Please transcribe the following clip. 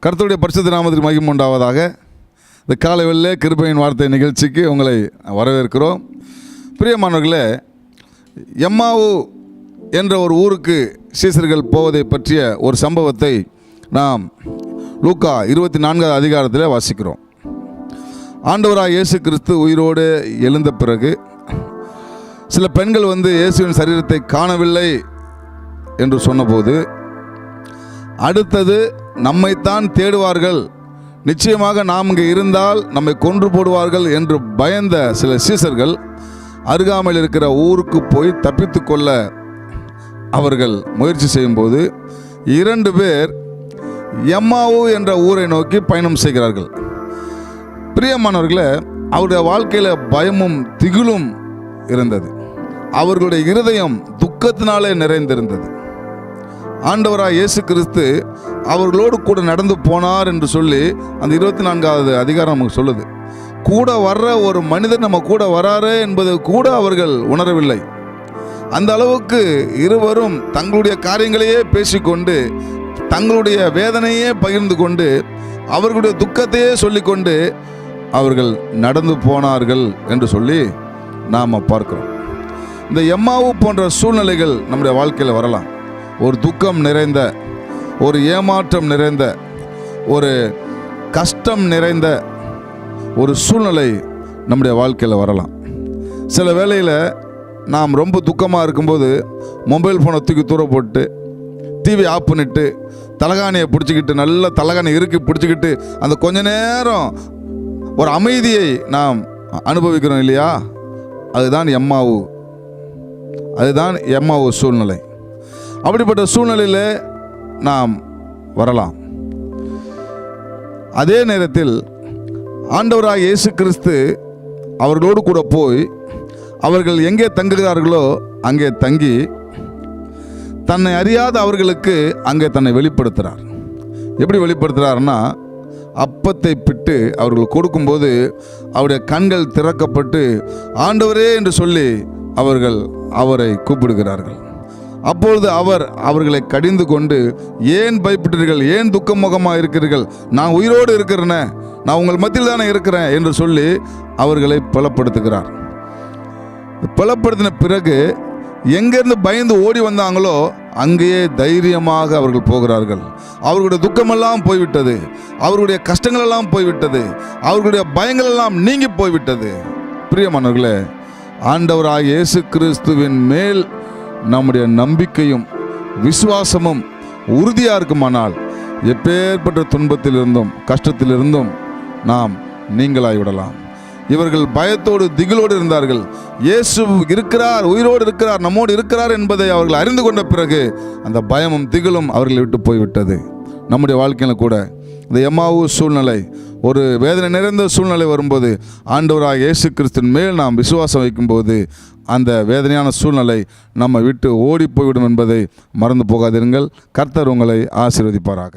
கர்த்தருடைய பரிசுத்த நாமத்திற்கு மகிமை உண்டாவதாக. இந்த காலை வேளையிலே கிருபையின் வார்த்தை நிகழ்ச்சிக்கு உங்களை வரவேற்கிறோம். பிரியமானவர்களே, எம்மாவு என்ற ஒரு ஊருக்கு சீசர்கள் போவதை பற்றிய ஒரு சம்பவத்தை நாம் லூக்கா 24வது அதிகாரத்தில் வாசிக்கிறோம். ஆண்டவராக இயேசு கிறிஸ்து உயிரோடு எழுந்த பிறகு சில பெண்கள் இயேசுவின் சரீரத்தை காணவில்லை என்று சொன்னபோது, அடுத்தது நம்மைத்தான் தேடுவார்கள், நிச்சயமாக நாம் இங்கே இருந்தால் நம்மை கொன்று போடுவார்கள் என்று பயந்த சில சீசர்கள் அருகாமையில் இருக்கிற ஊருக்கு போய் தப்பித்து கொள்ள அவர்கள் முயற்சி செய்யும்போது 2 பேர் எம்மாவு என்ற ஊரை நோக்கி பயணம் செய்கிறார்கள். பிரியமானவர்களே, அவருடைய வாழ்க்கையில் பயமும் திகிலும் இருந்தது. அவர்களுடைய இருதயம் துக்கத்தினாலே நிறைந்திருந்தது. ஆண்டவராக இயேசு கிறிஸ்து அவர்களோடு கூட நடந்து போனார் என்று சொல்லி அந்த 24வது அதிகாரம் நமக்கு சொல்லுது. கூட வர்ற ஒரு மனிதர் நம்ம கூட வராரு என்பது கூட அவர்கள் உணரவில்லை. அந்த அளவுக்கு இருவரும் தங்களுடைய காரியங்களையே பேசிக்கொண்டு, தங்களுடைய வேதனையே பகிர்ந்து கொண்டு, அவர்களுடைய துக்கத்தையே சொல்லிக்கொண்டு அவர்கள் நடந்து போனார்கள் என்று சொல்லி நாம் பார்க்கிறோம். இந்த எம்மாவு போன்ற சூழ்நிலைகள் நம்முடைய வாழ்க்கையில் வரலாம். ஒரு துக்கம் நிறைந்த, ஒரு ஏமாற்றம் நிறைந்த, ஒரு கஷ்டம் நிறைந்த ஒரு சூழ்நிலை நம்முடைய வாழ்க்கையில் வரலாம். சில வேளையில் நாம் ரொம்ப துக்கமாக இருக்கும்போது மொபைல் ஃபோனை தூக்கி தூர போட்டு டிவி ஆஃப் பண்ணிவிட்டு தலகாணியை பிடிச்சிக்கிட்டு, நல்ல தலகாணி இறுக்கி பிடிச்சிக்கிட்டு அந்த கொஞ்ச நேரம் ஒரு அமைதியை நாம் அனுபவிக்கிறோம் இல்லையா? அதுதான் எம்மாவு சூழ்நிலை. அப்படிப்பட்ட சூழ்நிலையில் நாம் வரலாம். அதே நேரத்தில் ஆண்டவராக இயேசு கிறிஸ்து அவர்களோடு கூட போய் அவர்கள் எங்கே தங்குகிறார்களோ அங்கே தங்கி தன்னை அறியாத அவர்களுக்கு அங்கே தன்னை வெளிப்படுத்துகிறார். எப்படி வெளிப்படுத்துகிறார்னா, அப்பத்தை பிட்டு அவர்கள் கொடுக்கும்போது அவருடைய கண்கள் திறக்கப்பட்டு ஆண்டவரே என்று சொல்லி அவரை கூப்பிடுகிறார்கள். அப்பொழுது அவர் அவர்களை கடிந்து கொண்டு, ஏன் பயப்பட்டீர்கள், ஏன் துக்கமுகமாக இருக்கிறீர்கள், நான் உயிரோடு இருக்கிறேன், நான் உங்கள் மத்தியில் தானே இருக்கிறேன் என்று சொல்லி அவர்களை பலப்படுத்துகிறார். பலப்படுத்தின பிறகு எங்கேருந்து பயந்து ஓடி வந்தாங்களோ அங்கேயே தைரியமாக அவர்கள் போகிறார்கள். அவர்களுடைய துக்கமெல்லாம் போய்விட்டது, அவர்களுடைய கஷ்டங்களெல்லாம் போய்விட்டது, அவர்களுடைய பயங்கள் எல்லாம் நீங்கி போய்விட்டது. பிரியமானவர்களே, ஆண்டவராகிய இயேசு கிறிஸ்துவின் மேல் நம்முடைய நம்பிக்கையும் விசுவாசமும் உறுதியாக இருக்குமானால் எப்பேற்பட்ட துன்பத்திலிருந்தும் கஷ்டத்திலிருந்தும் நாம் நீங்களாகிவிடலாம். இவர்கள் பயத்தோடு திகிலோடு இருந்தார்கள். இயேசு இருக்கிறார், உயிரோடு இருக்கிறார், நம்மோடு இருக்கிறார் என்பதை அவர்கள் அறிந்து கொண்ட பிறகு அந்த பயமும் திகிலும் அவர்களை விட்டு போய்விட்டது. நம்முடைய வாழ்க்கையில் கூட இந்த எம்மாவு சூழ்நிலை, ஒரு வேதனை நிறைந்த சூழ்நிலை வரும்போது ஆண்டவராக இயேசு கிறிஸ்துவின் மேல் நாம் விசுவாசம் வைக்கும்போது அந்த வேதனையான சூழ்நிலை நம்ம விட்டு ஓடி போய்விடும் என்பதை மறந்து போகாதிருங்கள். கர்த்தர் உங்களை ஆசீர்வதிப்பாராக.